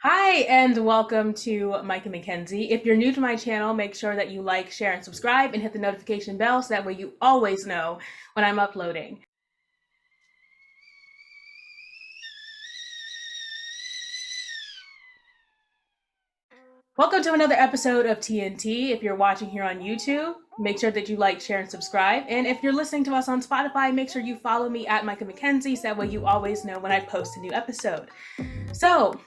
Hi, and welcome to Mike and Mackenzie. If you're new to my channel, make sure that you like, share, and subscribe and hit the notification bell so that way you always know when I'm uploading. Welcome to another episode of TNT. If you're watching here on YouTube, make sure that you like, share, and subscribe. And if you're listening to us on Spotify, make sure you follow me at Mike and Mackenzie so that way you always know when I post a new episode. So,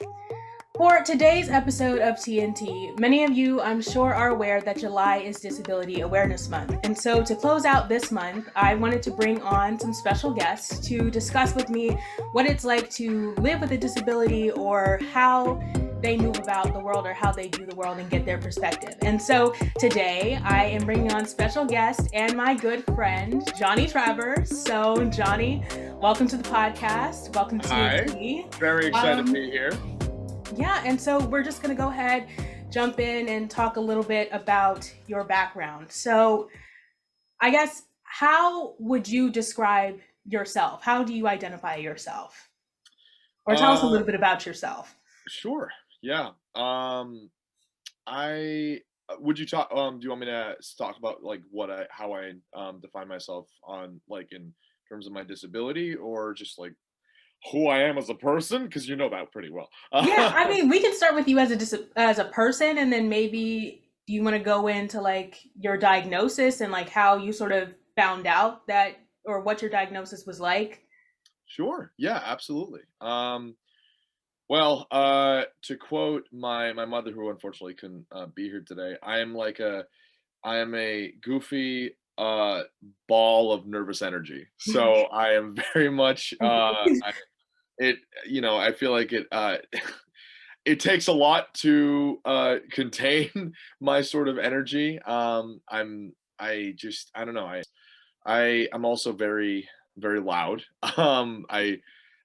for today's episode of TNT, many of you, I'm sure, are aware that July is Disability Awareness Month. And so, to close out this month, I wanted to bring on some special guests to discuss with me what it's like to live with a disability or how they move about the world or how they view the world and get their perspective. And so, today, I am bringing on special guest and my good friend, Johnny Travers. So, Johnny, welcome to the podcast. Welcome to Hi, TNT. very excited to be here. Yeah, and so we're just going to go ahead, jump in, and talk a little bit about your background. So, I guess, how would you describe yourself? How do you identify yourself? Or tell us a Uh, little bit about yourself. sure. Yeah. I would you talk? Do you want me to talk about like how I define myself on like in terms of my disability, or just like who I am as a person? Because you know that pretty well. Yeah, I mean, we can start with you as a person, and then maybe do you want to go into like your diagnosis and like how you sort of found out that or what your diagnosis was like? Sure. Yeah. Absolutely. Well, to quote my mother, who unfortunately couldn't be here today, I am a goofy ball of nervous energy. So I am very much it I feel like it takes a lot to contain my sort of energy. I don't know. I'm also very loud.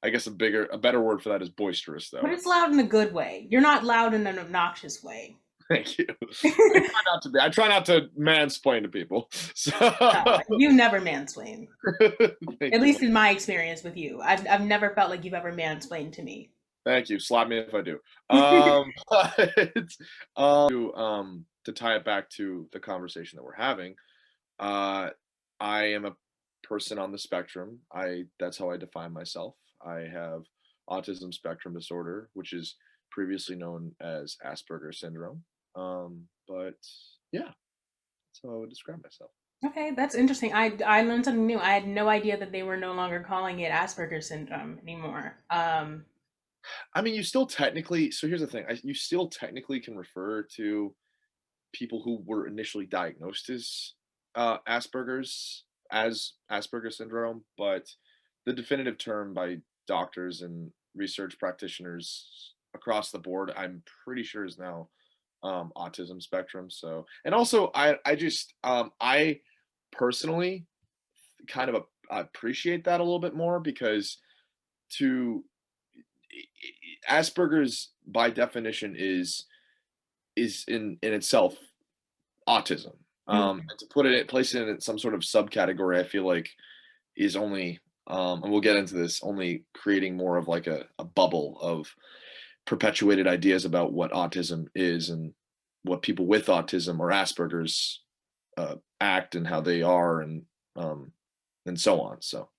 I guess a better word for that is boisterous But though. it's loud in a good way. You're not loud in an obnoxious way. Thank you. I try not to be. I try not to mansplain to people. So No, you never mansplain. thank At you. least in my experience with you. I've never felt like you've ever mansplained to me. Thank you. Slap me if I do. But to tie it back to the conversation that we're having, uh, I am a person on the spectrum. I That's how I define myself. I have autism spectrum disorder, which is previously known as Asperger's syndrome. But yeah, that's how I would describe myself. Okay, that's interesting. I learned something new. I had no idea that they were no longer calling it Asperger's syndrome anymore. I mean, you still technically. So here's the thing: you still technically can refer to people who were initially diagnosed as Asperger's as Asperger's syndrome, but the definitive term by doctors and research practitioners across the board, I'm pretty sure is now autism spectrum. So, and also, I personally kind of appreciate that a little bit more because to Asperger's by definition is in itself autism. And to place it in some sort of subcategory, I feel like is only, and we'll get into this, only creating more of like a bubble of perpetuated ideas about what autism is and what people with autism or Asperger's act and how they are and so on. So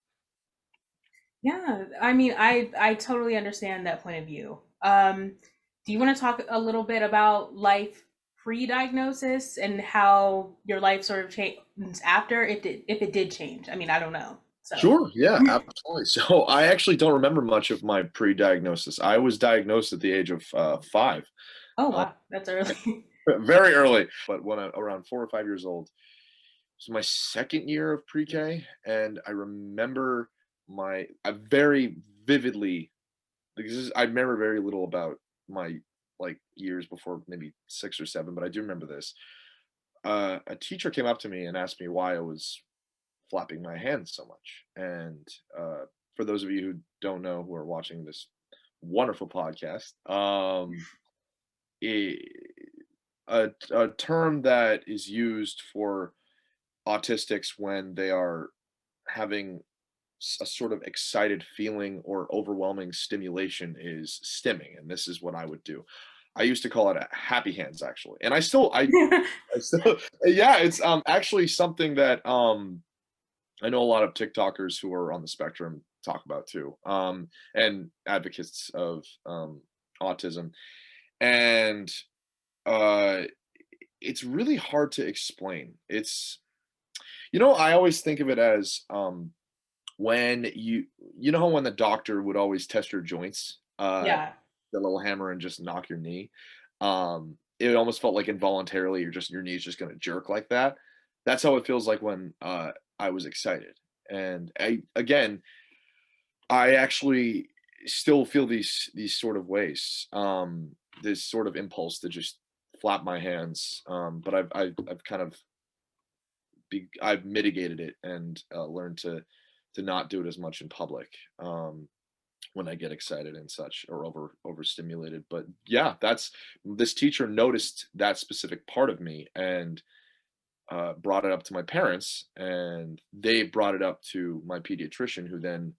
Yeah, I mean, I totally understand that point of view. Do you want to talk a little bit about life pre-diagnosis and how your life sort of changed after if it did change? I mean, I don't know. So, sure, yeah, absolutely. So I actually don't remember much of my pre-diagnosis. I was diagnosed at the age of 5. oh Uh, wow, that's early. Very early, but when I around 4 or 5 years old, it was my second year of pre-K, and I remember I very vividly, because I remember very little about my like years before maybe 6 or 7, but I do remember this. A teacher came up to me and asked me why I was flapping my hands so much. And for those of you who don't know who are watching this wonderful podcast, i- a term that is used for autistics when they are having a sort of excited feeling or overwhelming stimulation is stimming, and this is what I would do. I used to call it a happy hands actually, and I still yeah, it's actually something that I know a lot of TikTokers who are on the spectrum talk about too, and advocates of autism, and uh, it's really hard to explain. It's I always think of it as when you know how when the doctor would always test your joints, Yeah. the little hammer and just knock your knee. It almost felt like involuntarily your knee's just gonna jerk like that. That's how it feels like when I was excited. And I actually still feel these sort of ways. This sort of impulse to just flap my hands. But I've kind of I've mitigated it and learned to not do it as much in public. When I get excited and such or overstimulated. But yeah, that's this teacher noticed that specific part of me and brought it up to my parents, and they brought it up to my pediatrician, who then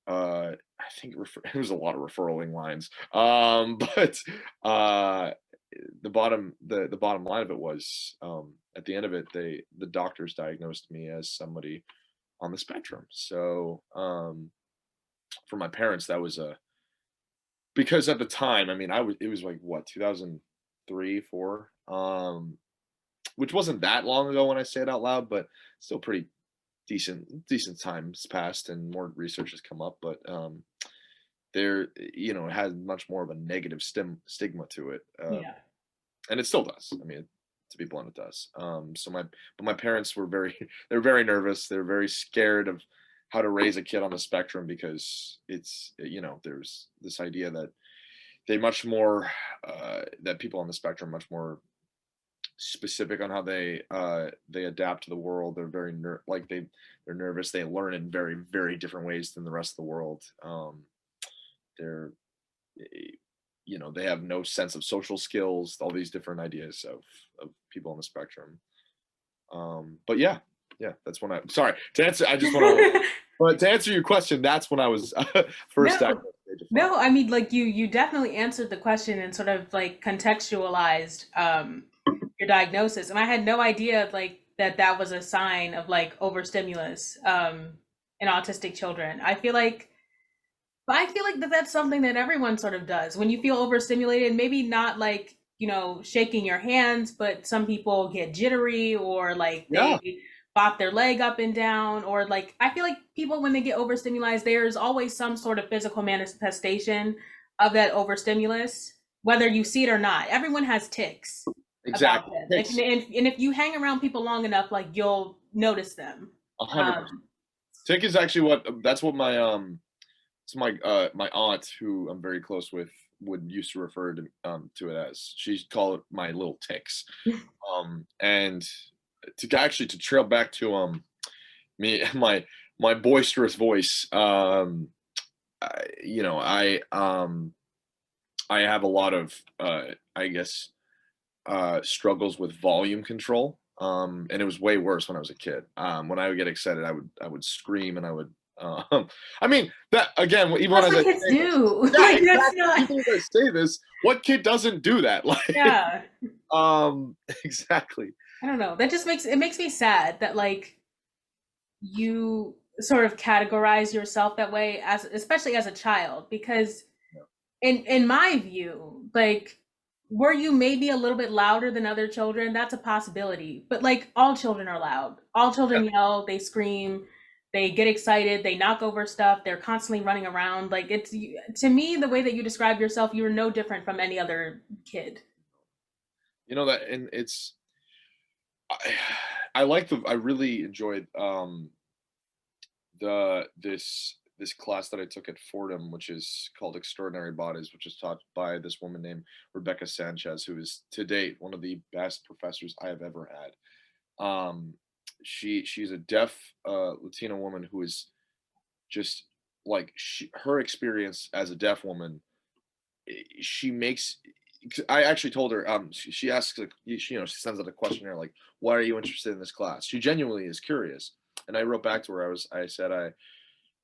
I think it was a lot of referraling lines. But the bottom line of it was at the end of it, the doctors diagnosed me as somebody on the spectrum. So for my parents, that was a because at the time, I mean, I was it was like what 2003, 4, which wasn't that long ago when I say it out loud, but still pretty decent times passed and more research has come up. But there, it had much more of a negative stigma to it, Yeah. and it still does. I mean, to be blunt, it does. But my parents were very they're very nervous. They're very scared of how to raise a kid on the spectrum because there's this idea that they much more that people on the spectrum much more specific on how they adapt to the world. They're very they're nervous. They learn in very very different ways than the rest of the world. They're eh, they have no sense of social skills. All these different ideas of people on the spectrum. But yeah, yeah, that's when I sorry to answer. I just want to. But to answer your question, that's when I was first No, diagnosed at the age of 5. no, I mean, like you definitely answered the question and sort of like contextualized your diagnosis, and I had no idea like that was a sign of like overstimulus in autistic children. I feel like that's something that everyone sort of does when you feel overstimulated. Maybe not like shaking your hands, but some people get jittery or like Yeah, they bop their leg up and down, or like I feel like people when they get overstimulated, there's always some sort of physical manifestation of that overstimulus, whether you see it or not. Everyone has tics about exactly. them, Takes and if you hang around people long enough, like you'll notice them. 100%. Um, Tick is actually what that's what my aunt, who I'm very close with, would used to refer to it as. She'd call it my little ticks. And to trail back to me my boisterous voice. I have a lot of I guess struggles with volume control. And it was way worse when I was a kid. When I would get excited, I would scream and I would. I mean that again. Even when that's I what say kids this, do. yeah, Like that's exactly. not. Even as I say this, what kid doesn't do that? Like, Yeah. exactly. I don't know. That just makes me sad that like you sort of categorize yourself that way as especially as a child, because Yeah. in my view, like were you maybe a little bit louder than other children, that's a possibility. But like all children are loud. All Yeah. children yell, they scream, they get excited, they knock over stuff, they're constantly running around. Like it's to me the way that you describe yourself, you're no different from any other kid. That, and I, I really enjoyed this class that I took at Fordham, which is called Extraordinary Bodies, which is taught by this woman named Rebecca Sanchez, who is to date one of the best professors I have ever had. She's a deaf Latina woman who is just like her experience as a deaf woman. She makes. I actually told her. She asks. She sends out a questionnaire like, "Why are you interested in this class?" She genuinely is curious, and I wrote back to her. I said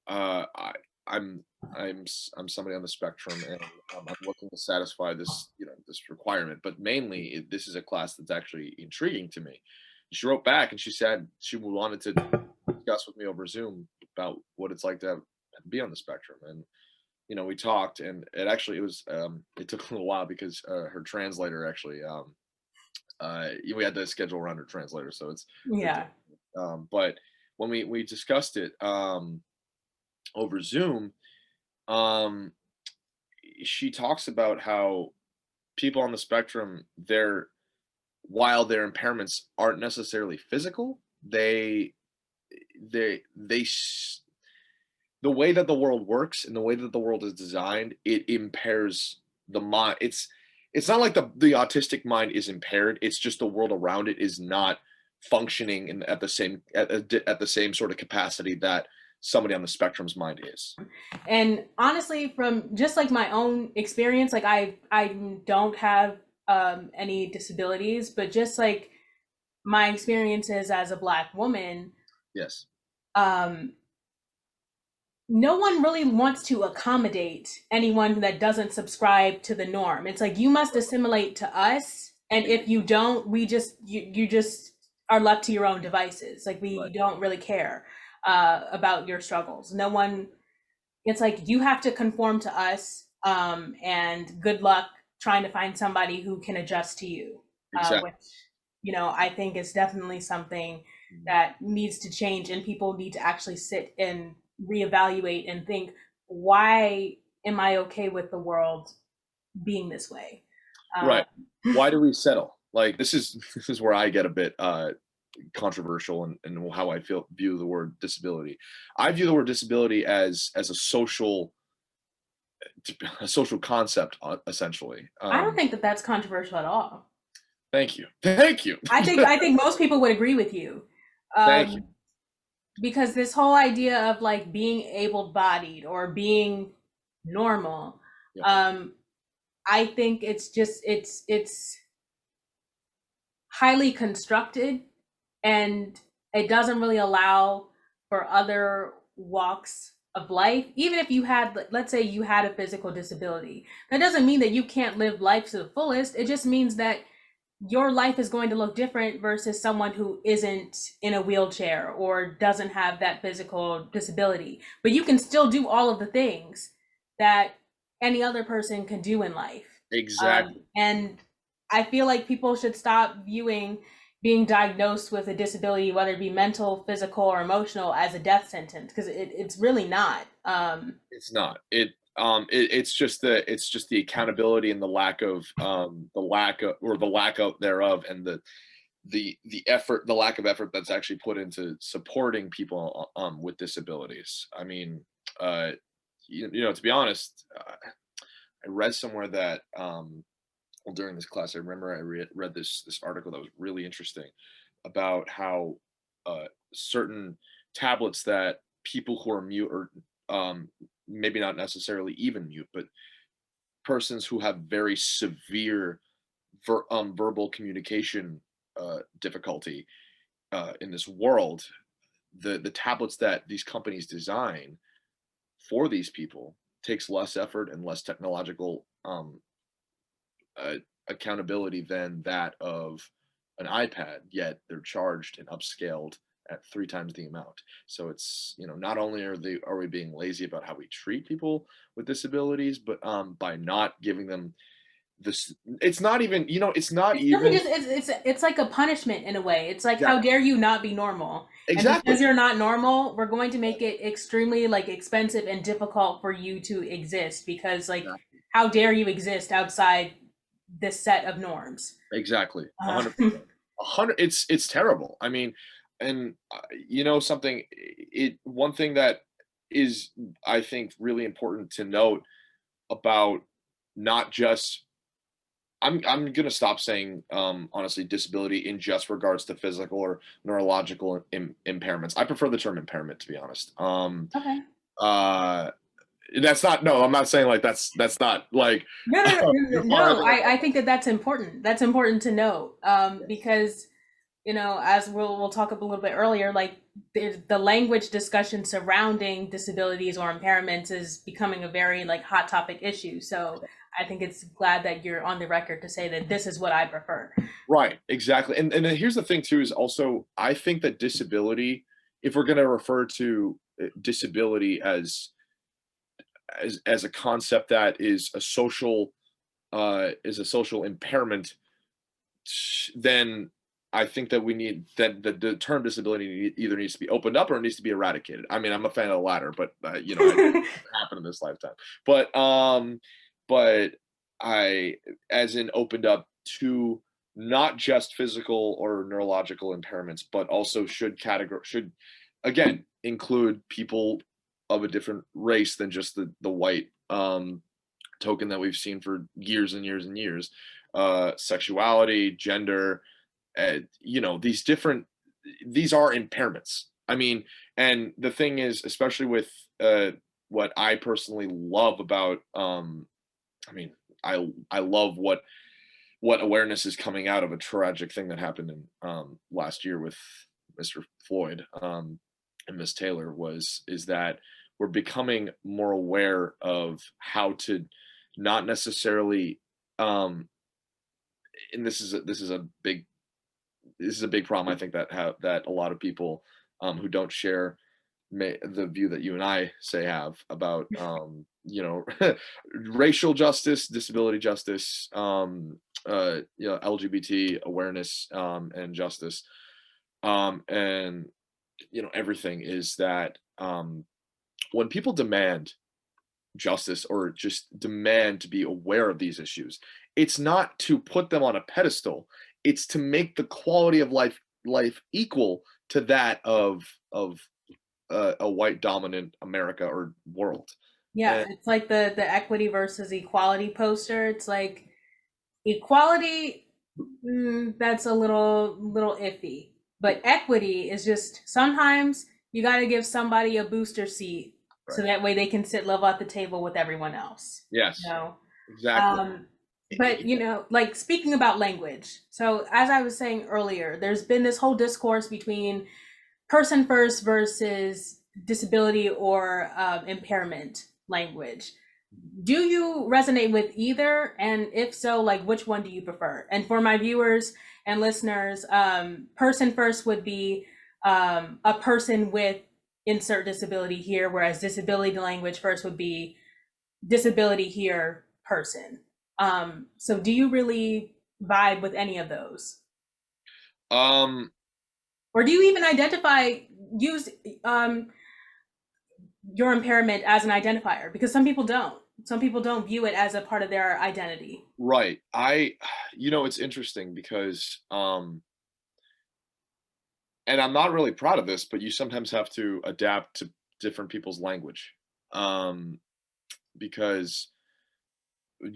uh, I, I'm I'm somebody on the spectrum, and I'm looking to satisfy this this requirement. But mainly, this is a class that's actually intriguing to me. She wrote back and she said she wanted to discuss with me over Zoom about what it's like to be on the spectrum. And we talked, and it took a little while because her translator actually we had to schedule around her translator, so it's Yeah. but when we discussed it over Zoom, um, she talks about how people on the spectrum, while their impairments aren't necessarily physical, they the way that the world works and the way that the world is designed, it impairs the mind. It's not like the autistic mind is impaired. It's just the world around it is not functioning at the same sort of capacity that somebody on the spectrum's mind is. And honestly, from just like my own experience, like I don't have any disabilities, but just like my experiences as a Black woman, Yes, um, no one really wants to accommodate anyone that doesn't subscribe to the norm. It's like you must assimilate to us, and if you don't, you just are left to your own devices. Like we right, don't really care about your struggles. No one. It's like you have to conform to us, and good luck trying to find somebody who can adjust to you, exactly. which I think is definitely something that needs to change, and people need to actually sit and reevaluate and think, why am I okay with the world being this way? uh, Right. Why do we settle? Like this is this is where I get a bit controversial and how I feel view the word disability. I view the word disability as a social concept, essentially. I don't think that that's controversial at all. Thank you, thank you, I think most people would agree with you, thank you. um, because this whole idea of like being able-bodied or being normal, Yeah, um, I think it's highly constructed, and it doesn't really allow for other walks of life. Even if you had, let's say you had a physical disability, that doesn't mean that you can't live life to the fullest. It just means that your life is going to look different versus someone who isn't in a wheelchair or doesn't have that physical disability. But you can still do all of the things that any other person can do in life. exactly, And I feel like people should stop viewing being diagnosed with a disability, whether it be mental, physical, or emotional, as a death sentence, because it's really not. it's not. It's just the accountability and the lack of thereof, and the effort, the lack of effort that's actually put into supporting people with disabilities. I mean, uh to be honest, I read somewhere that well, during this class, I remember I read this article that was really interesting about how certain tablets that people who are mute, or maybe not necessarily even mute, but persons who have very severe verbal communication difficulty in this world, the tablets that these companies design for these people takes less effort and less technological uh, accountability than that of an iPad, yet they're charged and upscaled at 3 times the amount. So it's, not only are we being lazy about how we treat people with disabilities, but by not giving them this, it's not even, it's not It's really even just it's like a punishment in a way. It's like, how exactly, dare you not be normal? And exactly, because you're not normal, we're going to make it extremely like expensive and difficult for you to exist, because like, exactly, how dare you exist outside this set of norms? exactly, a Uh, hundred percent, 100. It's terrible. I mean, and something. It One thing that is, I think, really important to note about not just I'm gonna stop saying honestly disability in just regards to physical or neurological impairments. I prefer the term impairment, to be honest. okay. Uh that's not, no, I'm not saying like that's not like No, no, no, no, you're no. farther. I think that that's important. That's important to know, Yes. because as we'll talk a little bit earlier, like the language discussion surrounding disabilities or impairments is becoming a very like hot topic issue. So I think it's glad that you're on the record to say that this is what I prefer. Right, exactly, and then here's the thing too is also, I think that disability, if we're gonna refer to, disability as a concept that is a social impairment, then I think that we need that the term disability either needs to be opened up or it needs to be eradicated. I mean, I'm a fan of the latter, but it doesn't happen in this lifetime. But I, as in opened up to not just physical or neurological impairments, but also should again include people of a different race than just the white token that we've seen for years and years and years. Sexuality, gender, these are impairments. I mean, and the thing is, especially with what I personally love about, I mean, I love what awareness is coming out of a tragic thing that happened in last year with Mr. Floyd and Miss Taylor is that we're becoming more aware of how to not necessarily and this is a big problem I think that a lot of people who don't share the view that you and I say have about racial justice, disability justice, LGBT awareness and justice, and everything is that when people demand justice or just demand to be aware of these issues, it's not to put them on a pedestal, it's to make the quality of life equal to that of a white dominant America or world. Yeah, And it's like the equity versus equality poster. It's like equality, that's a little iffy. But equity is just sometimes you got to give somebody a booster seat so right. that way they can sit level at the table with everyone else. You Yes, know, exactly. um, but like speaking about language. So as I was saying earlier, there's been this whole discourse between person first versus disability or impairment language. Do you resonate with either? And if so, like which one do you prefer? And for my viewers and listeners, person first would be a person with insert disability here, whereas disability language first would be disability here person. So do you really vibe with any of those? Um, Or do you even use um, your impairment as an identifier? Because some people don't. Some people don't view it as a part of their identity. right. It's interesting because and I'm not really proud of this, but you sometimes have to adapt to different people's language. Um, because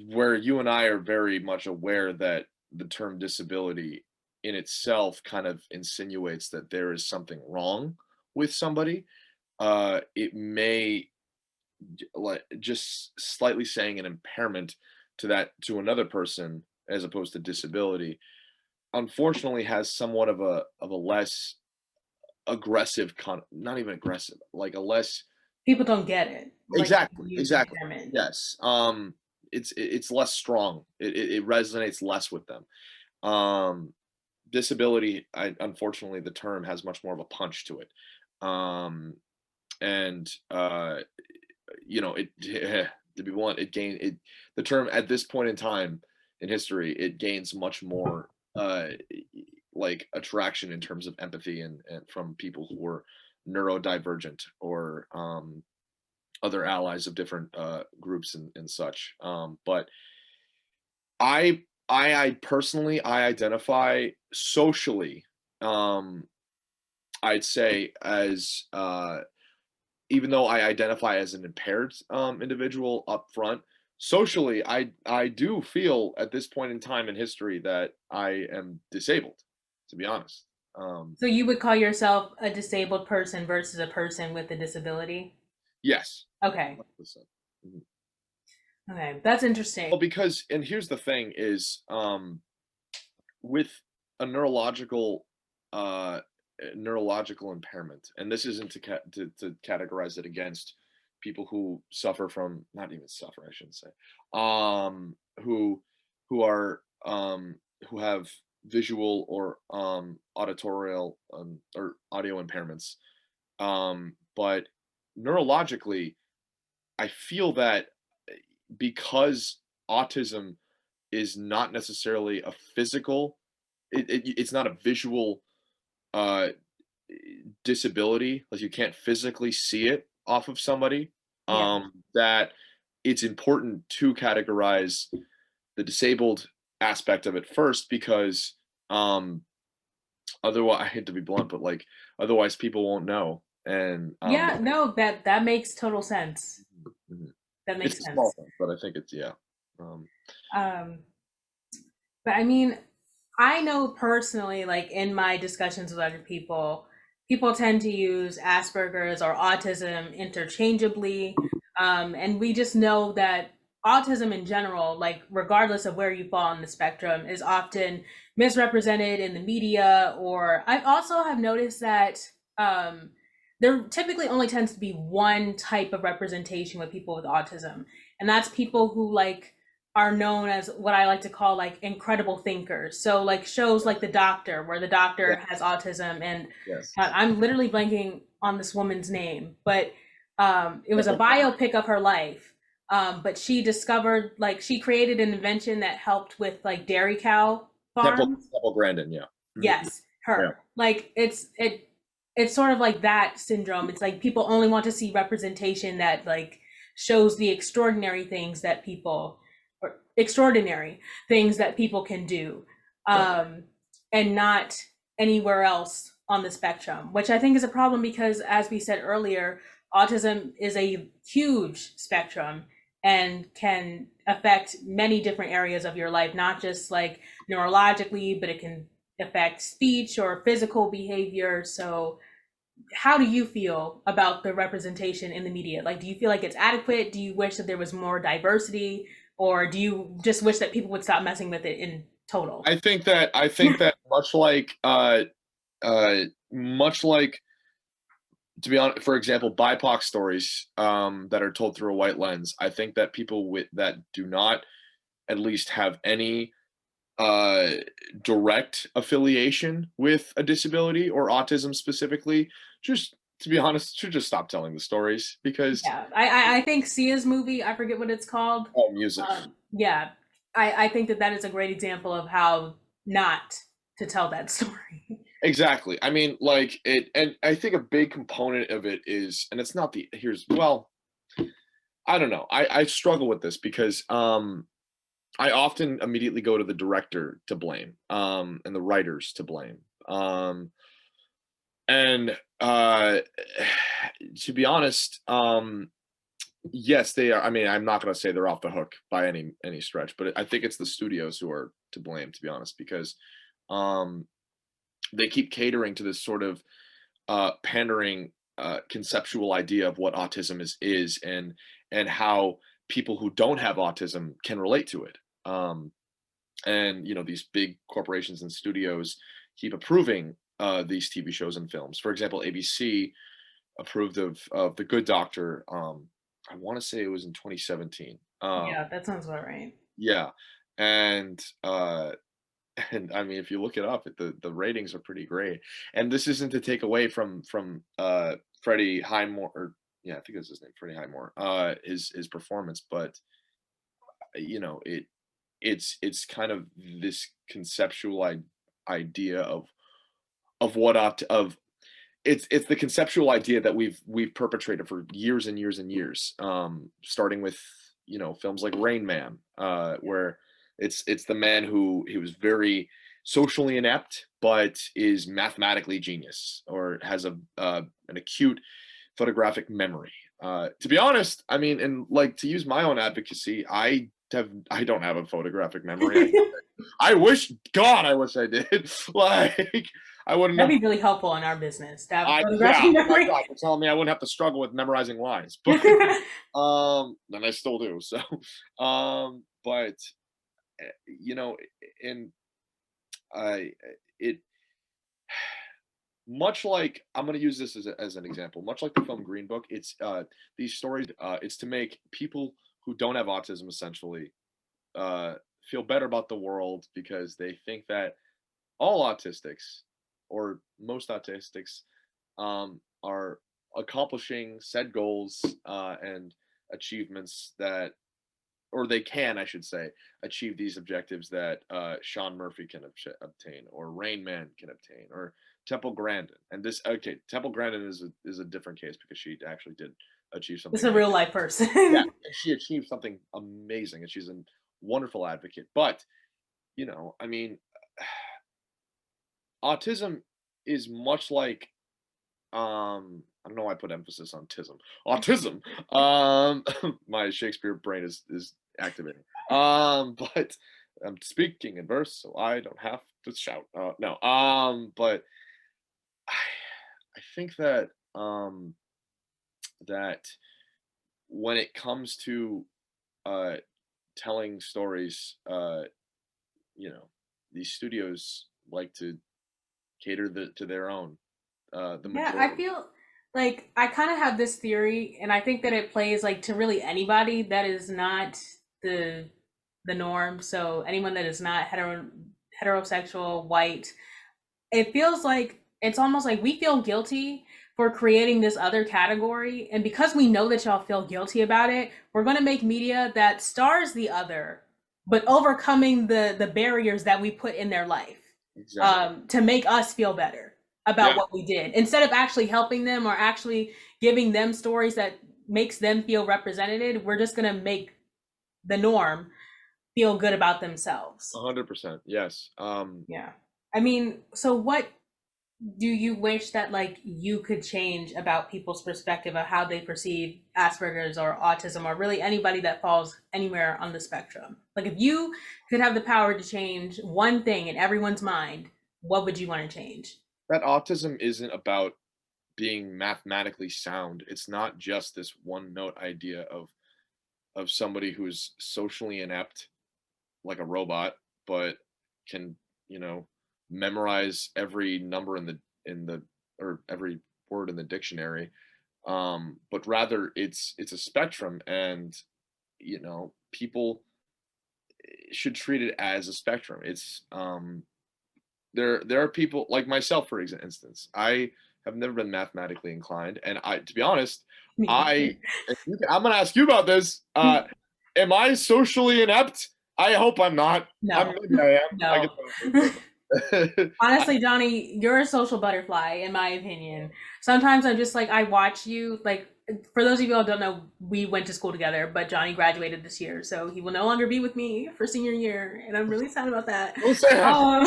where you and I are very much aware that the term disability in itself kind of insinuates that there is something wrong with somebody, it may like just slightly saying an impairment to another person as opposed to disability, unfortunately has somewhat of a less aggressive not even aggressive, like a less. People don't get it. Like if you Exactly, use exactly. impairment. Yes. It's less strong. It resonates less with them. Um, Disability, unfortunately, the term has much more of a punch to it. Um, and it to be blunt, the term at this point in time in history, it gains much more like attraction in terms of empathy and from people who were neurodivergent or other allies of different groups and such. But I personally I identify socially. Um, I'd say as even though I identify as an impaired individual up front, socially I do feel at this point in time in history that I am disabled. To be honest. Um, So you would call yourself a disabled person versus a person with a disability? yes. Okay. 100%. Mhm. Okay. That's interesting. Well, because and here's the thing is with a neurological neurological impairment, and this isn't to categorize it against people who suffer from, not even suffer, I shouldn't say, who are who have visual or auditorial or audio impairments. But neurologically, I feel that because autism is not necessarily a physical, it's not a visual uh disability, like you can't physically see it off of somebody, Yeah. that it's important to categorize the disabled aspect of it first because um otherwise, I hate to be blunt, but like otherwise people won't know. And Yeah, no, that makes total sense. mhm. That It's makes a small sense. thing, but I think it's, yeah. Um Um, but I mean, I know personally, like in my discussions with other people, people tend to use Asperger's or autism interchangeably. And we just know that autism in general, like regardless of where you fall on the spectrum, is often misrepresented in the media. Or I also have noticed that um, there typically only tends to be one type of representation with people with autism, and that's people who like are known as what I like to call like incredible thinkers. So like shows like The Doctor, where the yeah, doctor has autism, and yes. I'm literally blanking on this woman's name, but it was a Temple biopic of her life. But she discovered, like, she created an invention that helped with like dairy cow farms. Temple Grandin, yeah. Mhm. Yes, Yeah, her. Like it's sort of like that syndrome. It's like people only want to see representation that like shows the extraordinary things that people can do. right. Um and not anywhere else on the spectrum, which I think is a problem because as we said earlier, autism is a huge spectrum and can affect many different areas of your life, not just like neurologically, but it can affect speech or physical behavior. So, how do you feel about the representation in the media? Like, do you feel like it's adequate? Do you wish that there was more diversity? Or do you just wish that people would stop messing with it in total? I think that uh much like, to be honest, for example, BIPOC stories that are told through a white lens, I think that people with that do not at least have any uh direct affiliation with a disability or autism specifically, just, to be honest, should just stop telling the stories because Yeah, I think Sia's movie, I forget what it's called. oh, music. Yeah, I think that that is a great example of how not to tell that story. Exactly. I mean, like it, and I think a big component of it is, and it's not the here's well, I don't know. I struggle with this because I often immediately go to the director to blame, and the writers to blame. And to be honest, yes, they are. I mean, I'm not going to say they're off the hook by any stretch, but I think it's the studios who are to blame, to be honest, because um, they keep catering to this sort of pandering conceptual idea of what autism is and how people who don't have autism can relate to it. And these big corporations and studios keep approving these TV shows and films. For example, ABC approved of The Good Doctor. I want to say it was in 2017. Yeah, that sounds about right. Yeah, and and I mean, if you look it up, the ratings are pretty great. And this isn't to take away from Freddie Highmore, or yeah, I think that's his name, Freddie Highmore, his performance, but it's kind of this conceptual idea of what ought to, of it's the conceptual idea that we've perpetrated for years and years and years, starting with films like Rain Man, where it's the man who he was very socially inept but is mathematically genius or has an acute photographic memory. To be honest, I mean, and like to use my own advocacy, I don't have a photographic memory. I wish, God, I wish I did. Like I wouldn't That'd have. be really helpful in our business to have a Yeah, photographic oh my memory. God, you're telling me I wouldn't have to struggle with memorizing lines, but and I still do. So, but you know, and I it much like I'm going to use this as an example. Much like the film Green Book, it's these stories. It's to make people who don't have autism essentially uh, feel better about the world because they think that all autistics or most autistics are accomplishing said goals and achievements that, or they can, I should say, achieve these objectives that Sean Murphy can obtain, or Rain Man can obtain, or Temple Grandin. And this, okay, Temple Grandin is a different case because she actually did achieve It's something a amazing. real life Yeah, person. and she achieved something amazing, and she's a wonderful advocate. But I mean, autism is much like I don't know why I put emphasis on tism. Autism. My Shakespeare brain is activating. But I'm speaking in verse, so I don't have to shout. No. But I, I think that that when it comes to uh telling stories, these studios like to cater to their own, the Yeah, I majority. feel like I kind of have this theory, and I think that it plays like to really anybody that is not the the norm. So anyone that is not heterosexual, white, it feels like it's almost like we feel guilty for creating this other category, and because we know that y'all feel guilty about it, we're going to make media that stars the other, but overcoming the barriers that we put in their life, Exactly. to make us feel better about Yeah, what we did, instead of actually helping them or actually giving them stories that makes them feel represented. We're just going to make the norm feel good about themselves. 100%. Yes. Yeah, I mean, so what do you wish that like you could change about people's perspective of how they perceive Asperger's or autism, or really anybody that falls anywhere on the spectrum? Like if you could have the power to change one thing in everyone's mind, what would you want to change? That autism isn't about being mathematically sound. It's not just this one note idea of somebody who's socially inept like a robot, but can, you know, memorize every number in the or every word in the dictionary. But rather it's a spectrum, and people should treat it as a spectrum. It's there are people like myself, for instance. I have never been mathematically inclined, and to be honest, Me I neither. I'm gonna ask you about this. Am I socially inept? I hope I'm not. I'm No. maybe I am. I guess No. I'm both. Honestly, Johnny, you're a social butterfly, in my opinion. Sometimes I'm just like, I watch you. Like, for those of you who don't know, we went to school together, but Johnny graduated this year, so he will no longer be with me for senior year, and I'm really sad about that. Don't say that. Um,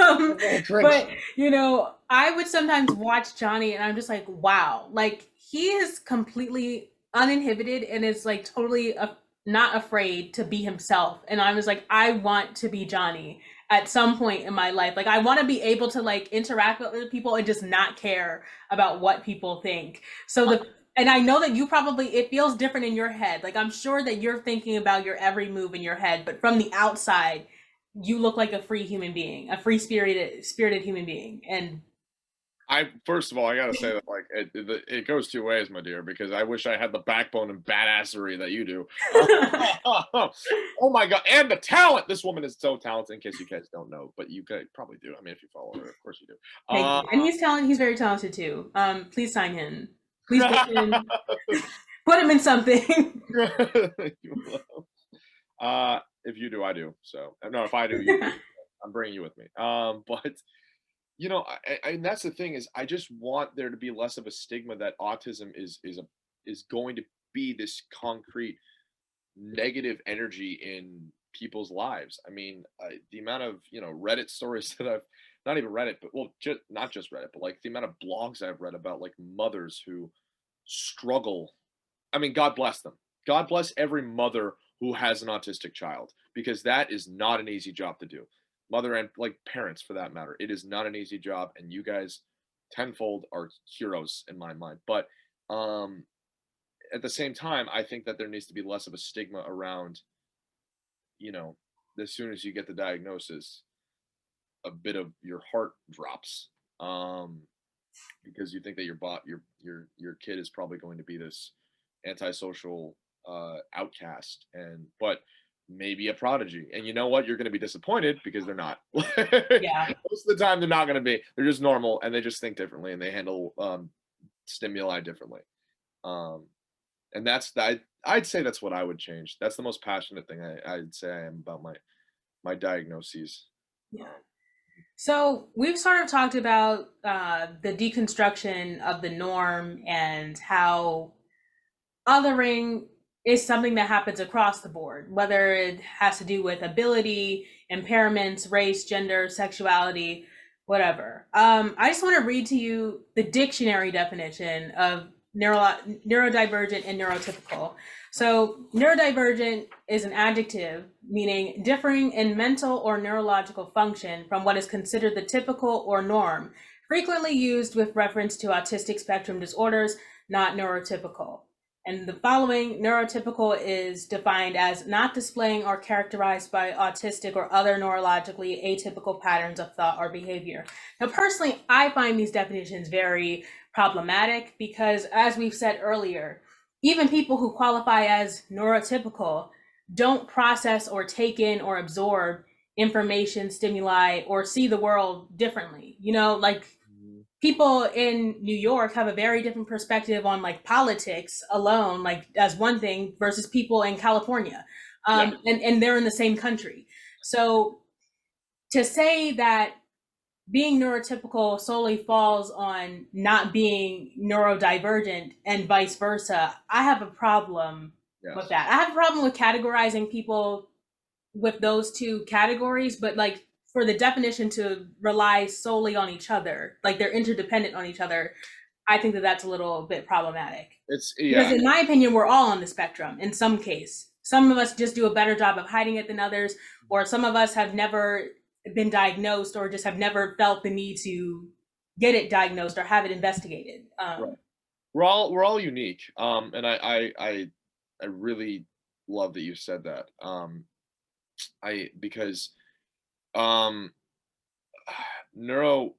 I'm gonna cringe. but, I would sometimes watch Johnny, and I'm just like, wow. Like, he is completely uninhibited and is like totally not afraid to be himself. And I was like, I want to be Johnny at some point in my life. Like I want to be able to like interact with other people and just not care about what people think. So I, the and I know that you probably it feels different in your head. Like I'm sure that you're thinking about your every move in your head, but from the outside, you look like a free human being, a free spirited human being. And first of all, I gotta say that like it goes two ways, my dear, because I wish I had the backbone and badassery that you do. Oh my god, and the talent! This woman is so talented. In case you guys don't know, but you guys probably do. I mean, if you follow her, of course you do. thank you. And he's very talented too. Please sign him. Please book him. Put him in something. You will. If you do, I do. So no, if I do, you do. I'm bringing you with me. But and that's the thing is, I just want there to be less of a stigma that autism is going to be this concrete negative energy in people's lives. I mean, the amount of Reddit stories that I've not even Reddit, but well, just not just Reddit, but like the amount of blogs I've read about like mothers who struggle. I mean, God bless them. God bless every mother who has an autistic child because that is not an easy job to do. Mother and like parents for that matter. It is not an easy job, and you guys tenfold are heroes in my mind. But um at the same time, I think that there needs to be less of a stigma around, you know, as soon as you get the diagnosis, a bit of your heart drops. Um because you think that your kid is probably going to be this antisocial outcast, and but maybe a prodigy. And you know what? You're going to be disappointed because they're not. Yeah. Most of the time, they're not going to be. They're just normal, and they just think differently, and they handle stimuli differently. Um, and I'd say that's what I would change. That's the most passionate thing I'd say I am about my diagnoses. Yeah. Um, So we've sort of talked about the deconstruction of the norm and how othering is something that happens across the board, whether it has to do with ability, impairments, race, gender, sexuality, whatever. I just want to read to you the dictionary definition of neurodivergent and neurotypical. So, neurodivergent is an adjective meaning differing in mental or neurological function from what is considered the typical or norm, frequently used with reference to autistic spectrum disorders, not neurotypical. And the following neurotypical is defined as not displaying or characterized by autistic or other neurologically atypical patterns of thought or behavior. Now, personally, I find these definitions very problematic because, as we've said earlier, even people who qualify as neurotypical don't process or take in or absorb information, stimuli, or see the world differently. Like Mhm. people in New York have a very different perspective on like politics alone, like as one thing versus people in California. Yeah, And they're in the same country. So to say that being neurotypical solely falls on not being neurodivergent and vice versa, I have a problem with yes. that. I have a problem with categorizing people with those two categories, but like for the definition to rely solely on each other, like they're interdependent on each other, I think that that's a little bit problematic. It's Because yeah, in my opinion, we're all on the spectrum in some case. Some of us just do a better job of hiding it than others, or some of us have never been diagnosed or just have never felt the need to get it diagnosed or have it investigated. right. We're all unique. And I really love that you said that. I because um neuro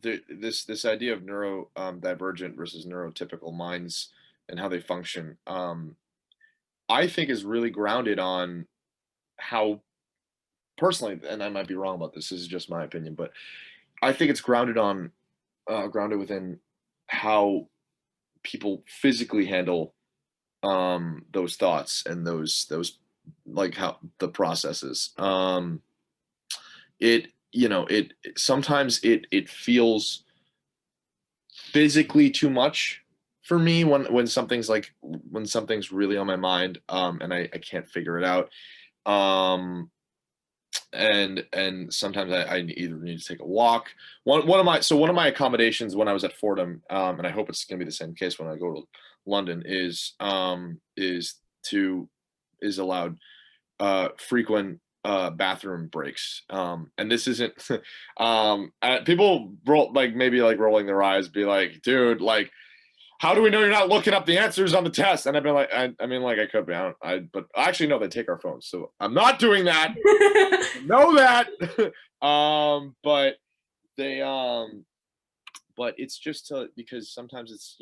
this idea of neuro divergent versus neurotypical minds and how they function, I think is really grounded on how personally, and I might be wrong about this is just my opinion, but I think it's grounded within how people physically handle those thoughts and those like how the processes. Sometimes it feels physically too much for me when something's really on my mind, and I can't figure it out. Um and sometimes I either need to take a walk. One of my accommodations when I was at Fordham, and I hope it's going to be the same case when I go to London, is allowed frequent bathroom breaks. And this isn't people maybe like rolling their eyes, be like, dude, like how do we know you're not looking up the answers on the test? And I've been like, I mean, like I could be, but actually, no, they take our phones, so I'm not doing that. Know that. But they, but it's just because sometimes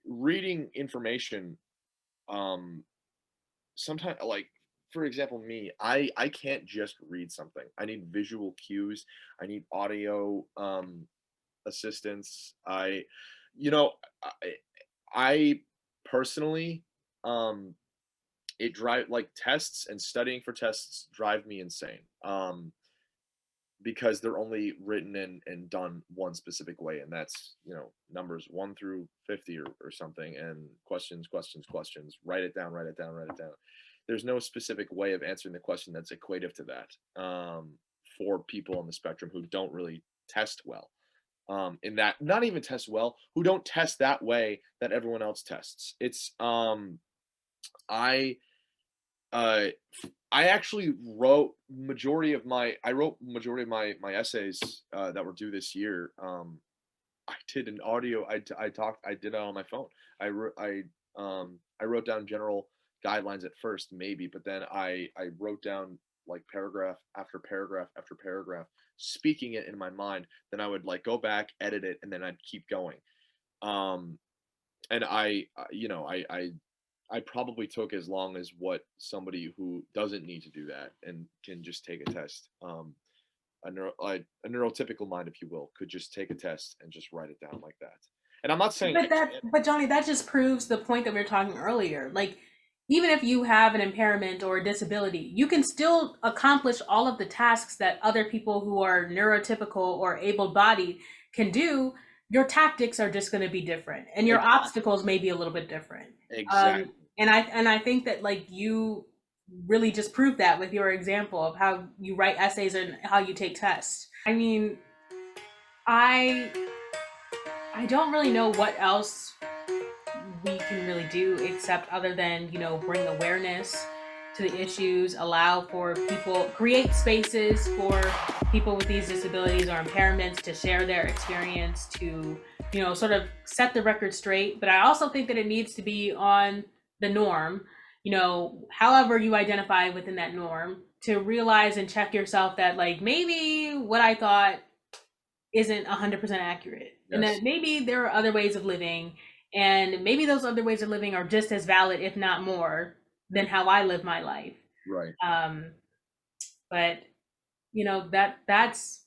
reading information, um, sometimes like for example, me, I can't just read something. I need visual cues. I need audio assistance. You know, I, I personally, um, it drive like tests and studying for tests drive me insane. Because they're only written and done one specific way, and that's numbers 1 through 50 or something, and questions, write it down, there's no specific way of answering the question that's equative to that, for people on the spectrum who don't really test well, in that not even test well, who don't test that way that everyone else tests. I uh I actually wrote majority of my essays that were due this year. I did an audio. I did it on my phone. I wrote down general guidelines at first, maybe, but then I wrote down like paragraph after paragraph after paragraph, speaking it in my mind. Then I would like go back, edit it, and then I'd keep going. Um, and I probably took as long as what somebody who doesn't need to do that and can just take a test. A neurotypical mind, if you will, could just take a test and just write it down like that. And I'm not saying I can't. But Johnny, that just proves the point that we were talking earlier. Like, even if you have an impairment or a disability, you can still accomplish all of the tasks that other people who are neurotypical or able-bodied can do. Your tactics are just going to be different, and your Exactly. obstacles may be a little bit different. Exactly. And I think that like you really just proved that with your example of how you write essays and how you take tests. I mean, I I don't really know what else we can really do except other than, bring awareness to the issues, allow for people, create spaces for people with these disabilities or impairments to share their experience, to, sort of set the record straight. But I also think that it needs to be on the norm, however you identify within that norm, to realize and check yourself that like maybe what I thought isn't 100% accurate, and Yes. that maybe there are other ways of living, and maybe those other ways of living are just as valid, if not more, than how I live my life. Right. um but that's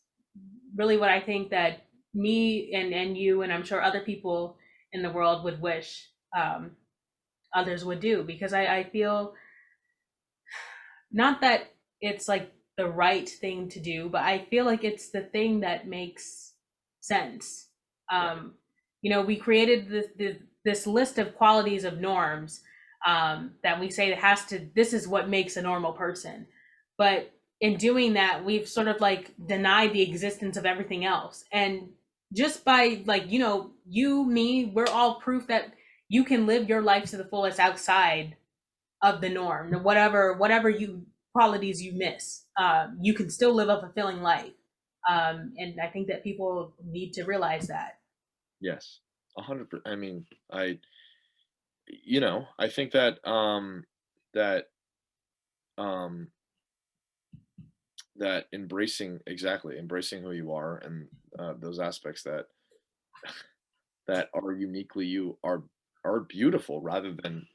really what I think that me and you, and I'm sure other people in the world would wish others would do, because I feel not that it's like the right thing to do, but I feel like it's the thing that makes sense. Right. We created this list of qualities of norms, that we say this is what makes a normal person. But in doing that, we've sort of like denied the existence of everything else. And just by like, you, me, we're all proof that you can live your life to the fullest outside of the norm. Whatever you qualities you miss, you can still live a fulfilling life. And I think that people need to realize that. Yes. 100%. I mean, I think that um that embracing who you are, and those aspects that are uniquely you are beautiful, rather than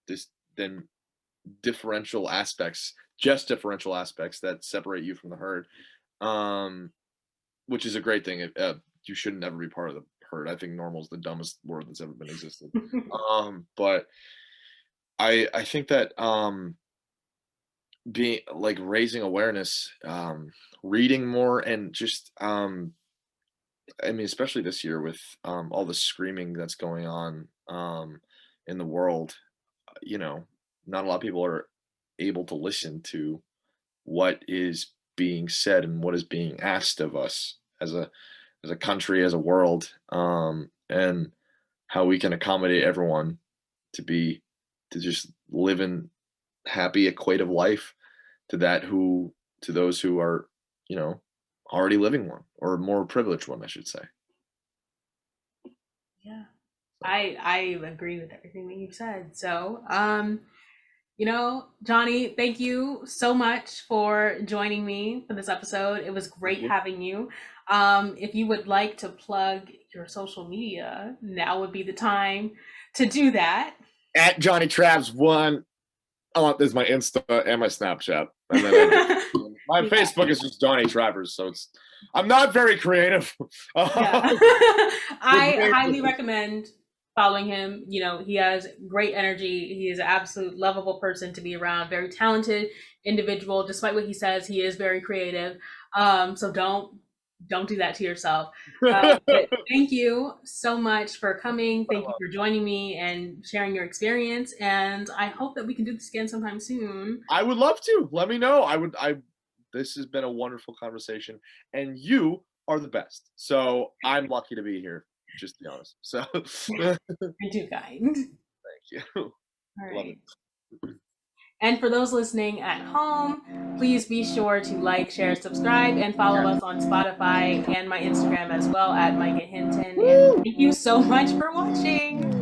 this than differential aspects that separate you from the herd, um which is a great thing. You should never be part of the herd. I think normal is the dumbest word that's ever been existed. But I think that being like raising awareness, reading more, and just I mean, especially this year with all the screaming that's going on in the world, you know, not a lot of people are able to listen to what is being said and what is being asked of us as a country, as a world, and how we can accommodate everyone to be to just live in happy equative life to those who are, you know, already living one, or more privileged one, I should say. Yeah, So, I agree with everything that you've said. So, Johnny, thank you so much for joining me for this episode. It was thank great you. having you. If you would like to plug your social media, now would be the time to do that. At Johnny Travs one. Oh, there's my Insta and my Snapchat, and then I my Yeah. Facebook is just Johnny Travers. So I'm not very creative. Yeah. The I main highly recommend following him. He has great energy. He is an absolute lovable person to be around, very talented individual. Despite what he says, he is very creative. So don't do that to yourself. But thank you so much for coming. Thank you for joining me and sharing your experience. And I hope that we can do this again sometime soon. I would love to. Let me know. This has been a wonderful conversation, and you are the best. So I'm lucky to be here, just to be honest. So thank You're too kind. you. All Love right. it. And for those listening at home, please be sure to like, share, subscribe, and follow us on Spotify and my Instagram as well at Micah Hinton. And thank you so much for watching.